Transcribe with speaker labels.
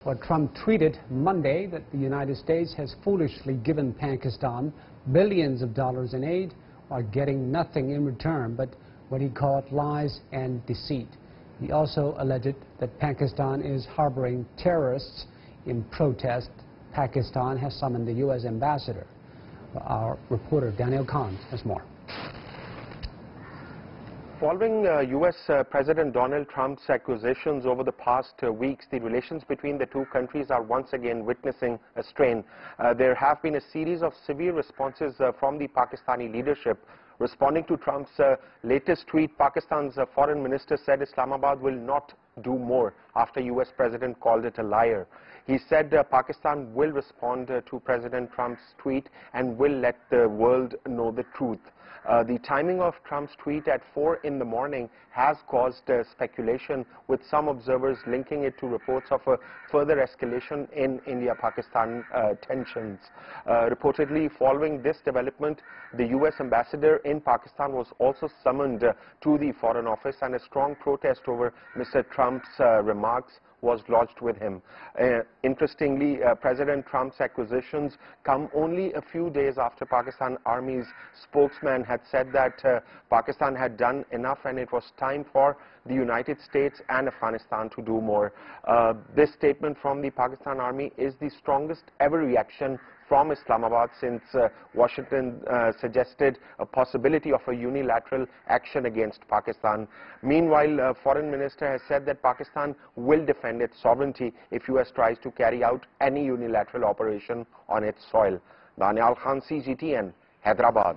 Speaker 1: Well, Trump tweeted Monday that the United States has foolishly given Pakistan billions of dollars in aid while getting nothing in return but what he called lies and deceit. He also alleged that Pakistan is harboring terrorists. In protest, Pakistan has summoned the U.S. ambassador. Our reporter Daniel Khan has more.
Speaker 2: Following U.S. President Donald Trump's accusations over the past weeks, the relations between the two countries are once again witnessing a strain. There have been a series of severe responses from the Pakistani leadership. Responding to Trump's latest tweet, Pakistan's foreign minister said Islamabad will not do more after U.S. President called it a liar. He said Pakistan will respond to President Trump's tweet and will let the world know the truth. The timing of Trump's tweet at 4 in the morning has caused speculation, with some observers linking it to reports of a further escalation in India-Pakistan tensions. Reportedly, following this development, the U.S. ambassador in Pakistan was also summoned to the Foreign Office, and a strong protest over Mr. Trump's remarks was lodged with him. Interestingly, President Trump's accusations come only a few days after Pakistan Army's spokesman had said that Pakistan had done enough and it was time for the United States and Afghanistan to do more. This statement from the Pakistan Army is the strongest ever reaction from Islamabad since Washington suggested a possibility of a unilateral action against Pakistan. Meanwhile, Foreign Minister has said that Pakistan will defend its sovereignty if US tries to carry out any unilateral operation on its soil. Daniel Khan, CGTN, Hyderabad.